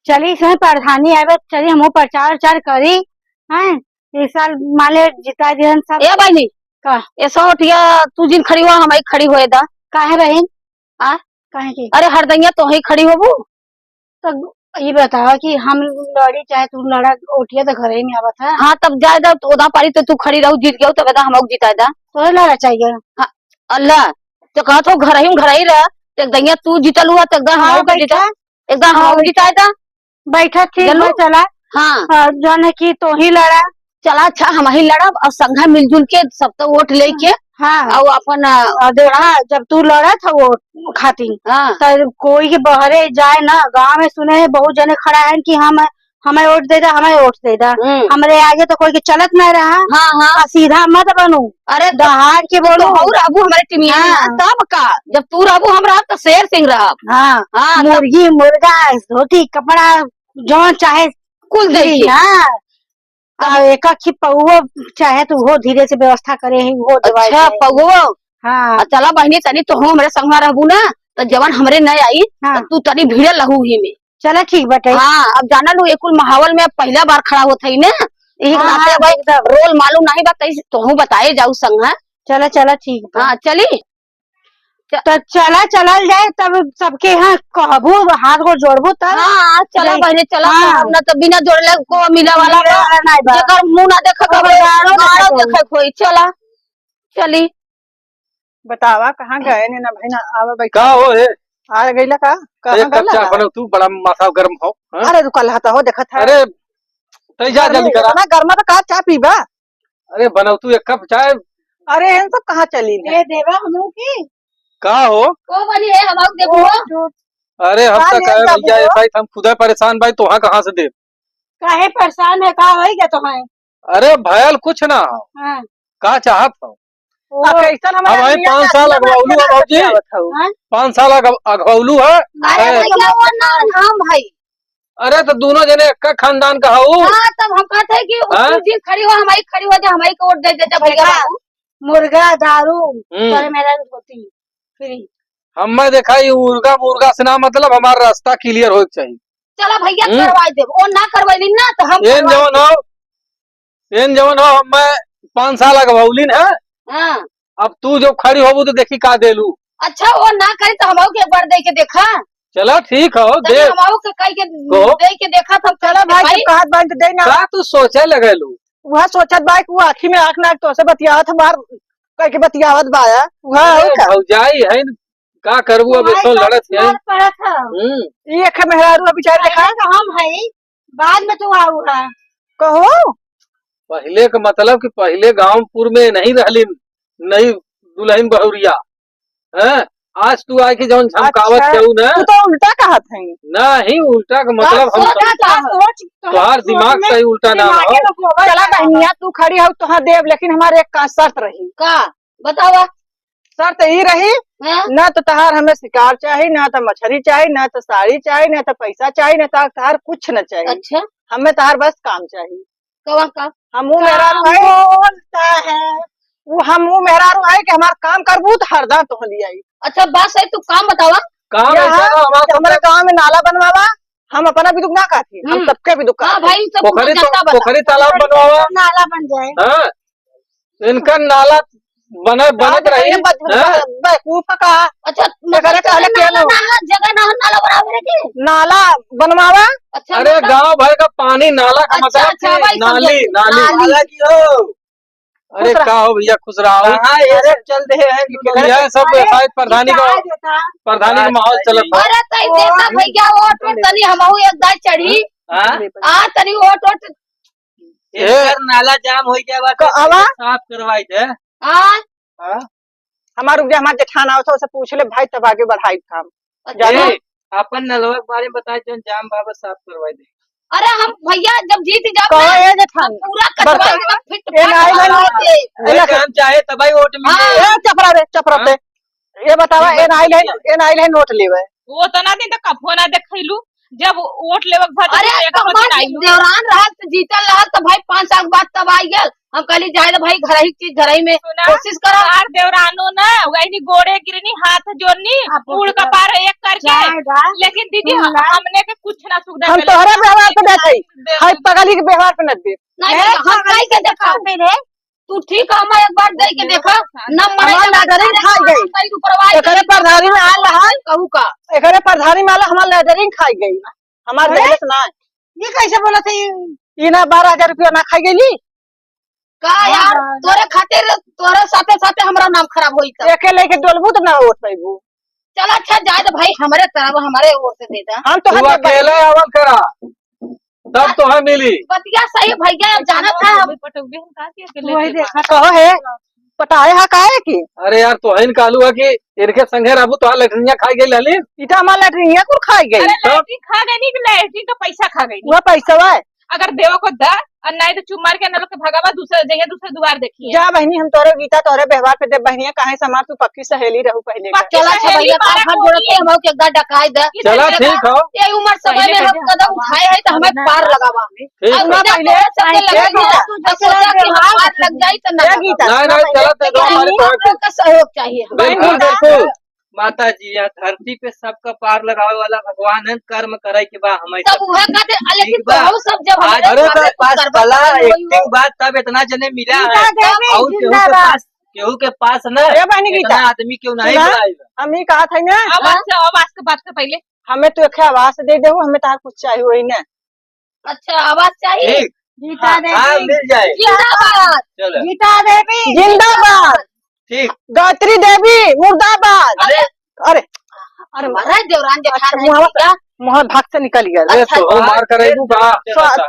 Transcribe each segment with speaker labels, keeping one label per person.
Speaker 1: चली इसमें प्रधानी आवे चली हम प्रचार उचार करी हैं। इस साल माले जिता दिहन सब।
Speaker 2: ए बहनी
Speaker 1: का
Speaker 2: ऐसा होतिया तू जिन खड़ी हुआ हमारी खड़ी होए दा
Speaker 1: काहे बहन
Speaker 2: आ
Speaker 1: काहे की
Speaker 2: अरे हरदैया तो ही खड़ी होबू।
Speaker 1: तो ये बतावा कि हम लड़ी चाहे तू लड़ा उठिया तो घर ही में आवत है।
Speaker 2: हाँ तब जायदा तो ओदा पारी तो तू खड़ी रहू जीत गयो तब हम जिताए दा।
Speaker 1: तो लड़ा चाहिए।
Speaker 2: हाँ, अल्लाह तो कहा तो घर ही रह तो दैया तू जीतल हुआ तो एकदम
Speaker 1: हाँ,
Speaker 2: हम जीता
Speaker 1: बैठा
Speaker 2: एकदम
Speaker 1: हाँ,
Speaker 2: हम जिताए दा।
Speaker 1: बैठा ठीक
Speaker 2: चलो।
Speaker 1: है चला।
Speaker 2: हाँ
Speaker 1: जौन है कि तो ही लड़ा।
Speaker 2: चला अच्छा हम ही लड़ब और संघा मिलजुल के सब तो वोट लेके
Speaker 1: हाँ
Speaker 2: और अपन
Speaker 1: देखा जब तू लड़ा था वो खातिर
Speaker 2: हाँ
Speaker 1: तो कोई के बहरे जाए ना गांव में सुने हैं बहुत जने खड़ा है कि हम हमें वोट दे दा हमें वोट दे दा। हमरे आगे तो कोई के चलत नहीं रहा।
Speaker 2: हाँ हाँ
Speaker 1: सीधा मत बनू।
Speaker 2: अरे
Speaker 1: दहाड़ के बोलो
Speaker 2: तो और अबू हमारे टीमिया में
Speaker 1: हाँ।
Speaker 2: तब का जब तू रहबू हम रहब तो शेर सिंह रहब।
Speaker 1: हाँ
Speaker 2: हाँ तब
Speaker 1: मुर्गी मुर्गा धोती कपड़ा जो चाहे
Speaker 2: कुल देखिए
Speaker 1: हाँ एक पौओ चाहे तो वो धीरे से व्यवस्था करे है वो दवाई
Speaker 2: अच्छा
Speaker 1: दे।
Speaker 2: पगो
Speaker 1: हाँ
Speaker 2: चला बहनी तनी तो हो हमारे संगवा रहबू ना तो जवन हमरे नहीं आई
Speaker 1: हाँ
Speaker 2: तो तू तनी भीड़े लहू ही में।
Speaker 1: चला ठीक बटे।
Speaker 2: हाँ अब जाना लू एक महावल में पहला बार खड़ा होता ही ना यही
Speaker 1: हाँ,
Speaker 2: नाते
Speaker 1: हाँ,
Speaker 2: भाई
Speaker 1: एकदम।
Speaker 2: रोल मालूम नहीं बता तो बताए जाऊ संग।
Speaker 1: चला चला ठीक बा।
Speaker 2: हाँ चली
Speaker 1: तो चला चलल जाए तब सबके यहाँ कहबू हाथ को जोड़बू तब।
Speaker 2: हाँ चला
Speaker 1: नहीं।
Speaker 2: बहने चला
Speaker 1: हाँ।
Speaker 2: न तो बिना जोड़ले को मिला वाला
Speaker 1: मिले वाला नहीं बा।
Speaker 2: जेकर मुंह ना देखे
Speaker 1: और गाड़ो देखे कोई।
Speaker 2: देखे कोई चला चली।
Speaker 3: बतावा कहाँ गए ने ना भाई ना आवा भाई
Speaker 4: का हो है
Speaker 3: आ गईला का कहाँ
Speaker 4: एक कप
Speaker 3: गईला
Speaker 4: चाय
Speaker 3: का?
Speaker 4: बनाओ तू बड़ा माथा गर्म हो हाँ?
Speaker 3: अरे रुकल हता हो देखत है
Speaker 4: अरे तै जा जल्दी करा।
Speaker 3: ना गर्मा तो का चाय पीबा।
Speaker 4: अरे बनाओ तू एक कप चाय।
Speaker 3: अरे इन सब कहाँ चली ने
Speaker 1: ये देवा हम लोग की
Speaker 4: का हो
Speaker 2: को बनी है हम देखो
Speaker 4: अरे हम
Speaker 3: का
Speaker 4: तक
Speaker 3: ले जाबू
Speaker 4: भैया
Speaker 3: हो?
Speaker 4: भाई हम खुदा परेशान भाई तो कहाँ से दे।
Speaker 1: काहे परेशान है का होई क्या तुम्हें।
Speaker 4: अरे भयल कुछ ना हो
Speaker 1: हाँ
Speaker 4: का चाहत हो
Speaker 3: अब कैसन
Speaker 4: अब
Speaker 3: हमारे
Speaker 4: भाई
Speaker 3: मियां
Speaker 4: 5
Speaker 3: का
Speaker 4: साल
Speaker 3: दिमाग
Speaker 4: अगवाउलू
Speaker 3: में
Speaker 4: है बाबूजी
Speaker 3: आवत हऊ।
Speaker 1: हाँ
Speaker 4: 5 साल अगवाउलू है।
Speaker 2: अरे
Speaker 4: ए,
Speaker 2: भैया वो ना हम भाई
Speaker 4: अरे तो दोनों जने एक खानदान का हूँ।
Speaker 2: हाँ तब हम कहते हैं कि
Speaker 4: हाँ?
Speaker 2: तू जी खड़ी हो हमारी खड़ी हो जा हमारी को वोट दे दे जा भैया
Speaker 1: देखा,
Speaker 2: बाबू।
Speaker 1: मुर्गा दारू
Speaker 4: हम्म।
Speaker 1: तोरे मेरा होती फ्री।
Speaker 4: हमें देखा ये मुर्गा मुर्गा से ना मतलब हमारा रास्ता क्लियर हो चाहिए।
Speaker 2: चला भैया करवाई दे वो ना करवाई ना तो हम
Speaker 4: एन जवन हो हमें 5 साल अगवाउलिन है।
Speaker 2: हाँ
Speaker 4: अब तू जो खड़ी होबू तो देखी का देलू।
Speaker 2: अच्छा वो ना करे तो हम के एक बार दे के देखा
Speaker 4: चलो ठीक हो
Speaker 2: तभी
Speaker 4: दे
Speaker 2: हम के कह के
Speaker 4: को?
Speaker 2: दे के देखा तो
Speaker 3: चलो भाई जब कहत बाई तो दे ना
Speaker 4: का तू सोचे लगेलू।
Speaker 3: वह सोचत बाई वो आँखी में आँख नाक तो से बतियावत बार कह के बतियावत बाया वह
Speaker 4: अरे भौजाई है न, का करबू अब ऐसो लड़त है।
Speaker 1: पड़ा था
Speaker 4: हम्म।
Speaker 3: ये एक मेहरारू बेचारे देखा
Speaker 1: तो हम है बाद में तू आऊ है।
Speaker 3: कहो
Speaker 4: पहले का मतलब कि पहले गांवपुर में नहीं रहली नहीं दुल्हन बहुरिया हैं। आज तू आके जौन झमकावत
Speaker 3: अच्छा।
Speaker 4: केहू ना
Speaker 3: तू तो उल्टा कहत है
Speaker 4: नहीं उल्टा का मतलब हम तोहार दिमाग सही उल्टा ना हो।
Speaker 3: चला बहनिया तू खड़ी हो तो हाँ देव लेकिन हमारे एक का शर्त रही।
Speaker 2: का बतावा
Speaker 3: शर्त यही रही
Speaker 2: हाँ?
Speaker 3: ना तो तहार हमें शिकार चाहिए ना तो मछली चाहिए ना तो साड़ी चाहिए ना तो पैसा चाहिए ना तहार कुछ न चाहिए।
Speaker 2: अच्छा
Speaker 3: हमें तहार बस काम चाहिए।
Speaker 2: कवा का
Speaker 3: हम मेहरारू है
Speaker 1: बोलता है
Speaker 3: वो हम मेहरारू है कि हमारा काम करबू तो हरदा तो लिया
Speaker 2: अच्छा बात सही तू काम बतावा
Speaker 4: काम ऐसा ना
Speaker 3: हमारे गाँव में नाला बनवावा हम अपना भी दुख ना कहती हम सबके भी दुख
Speaker 2: हाँ भाई सब
Speaker 4: पोखरी
Speaker 2: जनता बता
Speaker 4: पोखरी तालाब बनवावा
Speaker 1: नाला बन जाए।
Speaker 4: हाँ इनका नाला बनत रही हाँ?
Speaker 3: बेवकूफ का
Speaker 2: अच्छा
Speaker 3: करे कहले के लो।
Speaker 2: जगह ना नाला बराबर है
Speaker 3: नाला बनवावा
Speaker 2: अच्छा
Speaker 4: अरे
Speaker 2: मतलब-
Speaker 4: गांव भर का पानी नाला का
Speaker 2: अच्छा,
Speaker 4: मतलब
Speaker 2: अच्छा,
Speaker 4: कि
Speaker 2: भाई
Speaker 4: नाली
Speaker 2: समझे।
Speaker 4: नाली
Speaker 3: नाला की हो
Speaker 4: अरे
Speaker 3: खुश
Speaker 4: का हो भैया खुश रहो।
Speaker 3: हाँ ये सब चल रहे हैं
Speaker 4: यह सब शायद प्रधानी का माहौल चलत है।
Speaker 2: अरे तई देता भैया वोट वोट तनी हमहू एक दाई चढ़ी आ तनी वोट वोट
Speaker 5: नाला जाम हो गया
Speaker 3: तो आवा
Speaker 5: साफ करवाई दे।
Speaker 2: आ
Speaker 3: हमारे रुक हमारे जेठान आओ से पूछ ले भाई तब आगे बढ़ाई काम जानो
Speaker 5: अपन नलवा के बारे में बताए जो जाम बाबा साफ करवाई दे।
Speaker 2: अरे हम भैया जब जीत जाब
Speaker 3: कहो
Speaker 2: ना,
Speaker 3: ये जेठान
Speaker 2: पूरा कटवा
Speaker 3: बरका।
Speaker 2: के फिट
Speaker 3: ये ना आइल ना।
Speaker 5: वही काम चाहे तभी वोट मिले।
Speaker 2: हाँ।
Speaker 3: चपरा दे ये बतावा ए नाइल है नोट लेवे
Speaker 6: वो तना दिन तक कफो ना देखैलू जब वोट लेवक भज
Speaker 2: अरे कमाल देवरान रहल तो जीतल रहल तो भाई 5 साल बाद तब आई गेल हम कहली जाए तो भाई घर ही चीज घर ही में
Speaker 6: सुना
Speaker 2: कोशिश करो।
Speaker 6: तार देवरानो ना वही गोड़े गिरनी हाथ जोड़नी कूड़ का पार एक करके। लेकिन दीदी हमने के कुछ ना सुविधा
Speaker 3: हम तोहरे व्यवहार पे देखे हाय पगली के व्यवहार पे न दे।
Speaker 2: नहीं भैया, हम कहीं के देखा मेरे तू ठीक है, मैं एक बार दे के देखा न
Speaker 3: हमार लेदरिंग खाई गई एकरे परधारी में आल रहा
Speaker 2: कहू का
Speaker 3: एकरे परधारी में आल हमार लेदरिंग खाई गई हमार देलस ना।
Speaker 1: ये कैसे बोला थे?
Speaker 3: ई ना 12,000 रुपया ना खाई गेली
Speaker 2: का यार तोरे खातिर तोरे साथे साथे हमरा नाम खराब होई त
Speaker 3: एके लेके डोलबू त ना ओट पाइबू।
Speaker 2: चल अच्छा जाए तो भाई हमारे तरफ हमारे ओर से दे दा।
Speaker 3: हम तो
Speaker 4: तू अकेले अवल करा तब तो है मिली।
Speaker 2: बतिया सही भैया अब जाना था हम
Speaker 6: पटोगे हम कहा के
Speaker 1: वही देखा
Speaker 3: कहो है पटाए हा काहे की
Speaker 4: अरे यार तो है कहलू है कि इनके संगे रहबू तो लठनिया खाई गई लली।
Speaker 3: इटा हमार लेटरिंग कुल खाई गई।
Speaker 6: अरे लैट्रिन खा गई नहीं कि लैट्रिन का पैसा खा गई
Speaker 3: वह पैसा है
Speaker 6: अगर देवा को दा और नहीं तो चुप मार के न लोग के भगावा दूसरे जगह दूसरे दुआर देखिए।
Speaker 3: जा बहनी हम तोरे गीता तोरे व्यवहार पे दे बहनिया काहे समार तू पक्की सहेली रहू पहले का।
Speaker 2: चला अच्छा
Speaker 6: सहेली
Speaker 2: भैया
Speaker 6: मारा
Speaker 2: हाथ जोड़ के हम के एकदा डकाई दे।
Speaker 4: चला ठीक हो
Speaker 2: ये उम्र समय में हम कदम उठाए है तो हमें पार लगावा
Speaker 4: ठीक
Speaker 2: अब
Speaker 4: हो।
Speaker 2: पहले सबसे लगा तू सोचा कि हम पार लग जाए तो ना
Speaker 3: गीता
Speaker 4: नहीं चला तो हमारे
Speaker 2: हम लोग का सहयोग चाहिए।
Speaker 4: बिल्कुल बिल्कुल।
Speaker 5: माता जी यहाँ धरती पे सबका पार लगावे वाला भगवान है, कर्म करे के बाद हमें
Speaker 2: सब वह कहते लेकिन
Speaker 5: ठीक बा।
Speaker 2: हम सब जब
Speaker 5: आज
Speaker 2: हमारे
Speaker 5: के पास कला एक्टिंग बात तब इतना जने मिला है और केहू के पास न
Speaker 3: ए बहनी गीता
Speaker 5: इतना आदमी क्यों नहीं
Speaker 3: सुना?
Speaker 5: बुलाएगा।
Speaker 3: हम ही कहा था ना
Speaker 6: आवाज के बात से पहले
Speaker 3: हमें तो एक आवाज दे दे हमें तार कुछ चाहिए वही ना।
Speaker 2: अच्छा आवाज चाहिए।
Speaker 5: ठीक
Speaker 1: गीता
Speaker 5: हाँ
Speaker 1: देवी
Speaker 5: मिल जाए
Speaker 2: जिंदाबाद
Speaker 5: चलो
Speaker 1: गीता देवी
Speaker 3: जिंदाबाद
Speaker 5: ठीक।
Speaker 3: गायत्री देवी मुर्दाबाद।
Speaker 5: अरे
Speaker 3: अरे
Speaker 2: अरे महाराज देवरान जेठान है
Speaker 3: मुहावा
Speaker 2: क्या
Speaker 3: मुहार भाग से निकल गया
Speaker 4: अरे तो मार करेगू का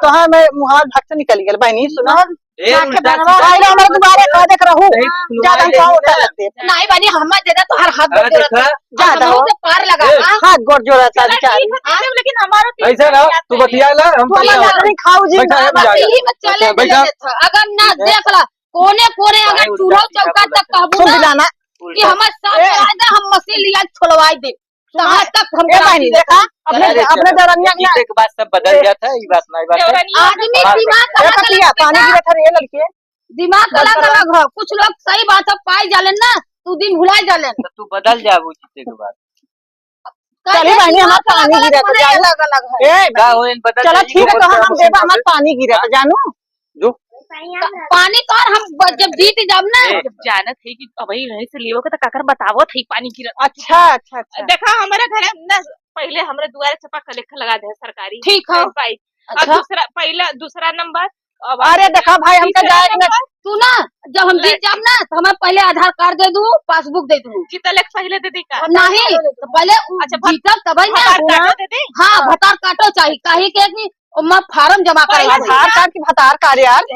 Speaker 3: तो मैं मुहार भाग से निकल गया बहनी सुनो
Speaker 5: ए उल्टा
Speaker 3: आइला हमारे दोबारा कह देख रहू ज्यादा पाँव उठा लेते
Speaker 2: नहीं बनी हम देदा तो हर हाथ
Speaker 5: हाँ,
Speaker 2: जोड़
Speaker 5: देखा?
Speaker 3: ज्यादा हो
Speaker 2: से पार लगा
Speaker 3: हाथ गोड़ जोड़ा था बेचारी।
Speaker 6: लेकिन हमारा
Speaker 4: ऐसा ना तू बतिया ला हम
Speaker 3: तो
Speaker 4: बतिया
Speaker 3: हमारा खाऊ जी
Speaker 4: बैठा है,
Speaker 2: बस
Speaker 4: जा, जा।
Speaker 2: यही में चले
Speaker 4: बैठा।
Speaker 2: था अगर ना देख ला कोने कोने अगर चूल्हा चौका तक कहबू
Speaker 3: सुन
Speaker 2: ना
Speaker 3: दिलाना
Speaker 2: कि हमारे साथ आए हम मशीन लिया छोड़वाई दे वहां तक हम
Speaker 3: ए बहनी देखा अपने दरमिया में
Speaker 5: जीते के बाद सब बदल जाता है ये बात नहीं बात है।
Speaker 2: आदमी
Speaker 5: हाँ,
Speaker 2: दिमाग
Speaker 3: एक पिया पानी गिरा था रे लड़के
Speaker 2: दिमाग अलग अलग है। कुछ लोग सही बात है पाई जाले ना तू दिन भुला जाले
Speaker 5: तो तू बदल जा वो जीते के बाद
Speaker 3: चले बहनी हमारा पानी गिरा था जानू
Speaker 2: अलग अलग है।
Speaker 3: ए
Speaker 5: का हो इन बदल
Speaker 3: चलो
Speaker 5: जाएगी,
Speaker 3: ठीक है
Speaker 5: वो
Speaker 3: तो
Speaker 5: बदल
Speaker 3: हम देवा हमारा पानी गिरा था जानू
Speaker 4: जो
Speaker 2: पानी तो और हम जब जीत जाब ना
Speaker 6: जब जानत है कि अबही रहे से लेवो के तो काकर बतावो थी पानी गिरत।
Speaker 3: अच्छा अच्छा अच्छा
Speaker 6: देखा हमारे घर ना पहले हमारे दुआरे छपा कलेक्टर लगा दे सरकारी
Speaker 2: ठीक है।
Speaker 6: पाइप और
Speaker 2: अच्छा।
Speaker 6: दूसरा पहला दूसरा नंबर अब
Speaker 3: अरे देखा भाई हमका
Speaker 6: तीसरा
Speaker 3: जाए
Speaker 6: नंबर,
Speaker 2: तू ना जब हम जीत जाब ना तो हमें पहले आधार कार्ड दे दू पासबुक दे दू
Speaker 6: जीतल एक पहले दे दी का
Speaker 2: नहीं तो पहले
Speaker 6: अच्छा,
Speaker 2: जीतब तभी ना
Speaker 6: आधार कार्ड दे दी।
Speaker 2: हाँ भतार काटो चाहिए काहे के कि मैं फार्म जमा करे
Speaker 3: आधार कार्ड की भतार कार्ड यार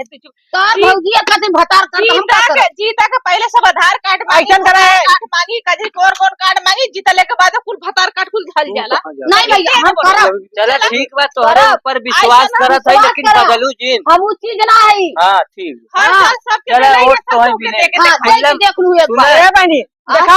Speaker 2: तार भौजी खातिर भतार कार्ड हम का करे
Speaker 6: जीता का पहले सब आधार कार्ड
Speaker 3: ऐसा करे
Speaker 6: कार्ड मांगी कभी कौन कार्ड मांगी जीतले के बाद कुल भतार कार्ड कुल झल जाला।
Speaker 2: नहीं भैया हम करब
Speaker 5: चलो ठीक बा तोहरे ऊपर विश्वास
Speaker 2: ऐसा ना
Speaker 5: करत है
Speaker 2: विश्वास
Speaker 5: लेकिन
Speaker 2: करा।
Speaker 5: बदलू जीन।
Speaker 2: हम उ चीज ना है।
Speaker 5: हाँ ठीक
Speaker 6: हर
Speaker 2: हाँ,
Speaker 6: साल सबके
Speaker 5: चलो,
Speaker 6: पहले ये
Speaker 5: वोट तो है
Speaker 6: सब
Speaker 5: भी
Speaker 6: के
Speaker 5: नहीं।
Speaker 6: देके
Speaker 2: हाँ
Speaker 6: देखा।
Speaker 2: देख लू एक
Speaker 5: सुना
Speaker 2: बार
Speaker 5: है?
Speaker 3: ए बहनी देखा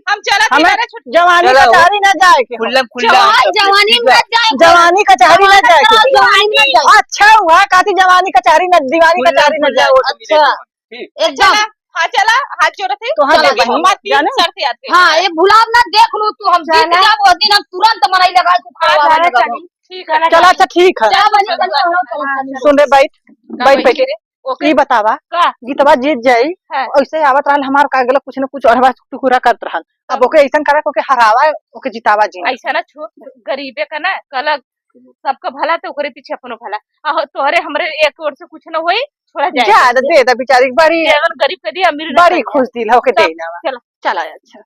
Speaker 6: हम चला
Speaker 3: हमें
Speaker 6: तीसरे छुट्टी
Speaker 3: जवानी
Speaker 5: चलो।
Speaker 3: कचहरी न जाए के हो।
Speaker 5: खुल्लम खुल्ला
Speaker 2: जवान जवानी में जाए
Speaker 3: जवानी कचहरी न जाए के हो।
Speaker 2: जवानी में जाए
Speaker 3: अच्छा हुआ काती जवानी कचहरी न दीवानी कचहरी न जाए
Speaker 2: अच्छा एकदम
Speaker 6: हाँ चला हाथ जोड़े थे
Speaker 3: तो हाँ
Speaker 2: चला
Speaker 3: देखा
Speaker 2: बहनी,
Speaker 6: हम तीन
Speaker 3: जाने
Speaker 6: शर्त आते
Speaker 2: हाँ ये भुलाब ना देख लू तू हम जीत जाब उस दिन हम तुरंत मनाई लगा तू खड़वा लगा
Speaker 6: ठीक है
Speaker 3: चला अच्छा ठीक है
Speaker 2: जा बनी चल
Speaker 3: सुन रे बैठ बैठ
Speaker 6: ओके
Speaker 3: ई बतावा
Speaker 6: का
Speaker 3: गीतवा जीत जाई
Speaker 6: हाँ।
Speaker 3: ऐसे आवत रहल हमार का गलत कुछ न कुछ अरवा टुकुरा करत रहल अब ओके ऐसन करे ओके हरावा ओके जितावा जी
Speaker 6: ऐसा ना छो गरीबे का ना कल सबका भला तो ओकरे पीछे अपनो भला तोहरे हमरे एक ओर से कुछ न होई छोड़ा जाए
Speaker 3: ज्यादा दे दा बेचारी बड़ी
Speaker 6: गरीब के दिए अमीर
Speaker 3: बड़ी खुश दिल होके
Speaker 6: चल,
Speaker 3: देना
Speaker 6: चलो।
Speaker 3: चला अच्छा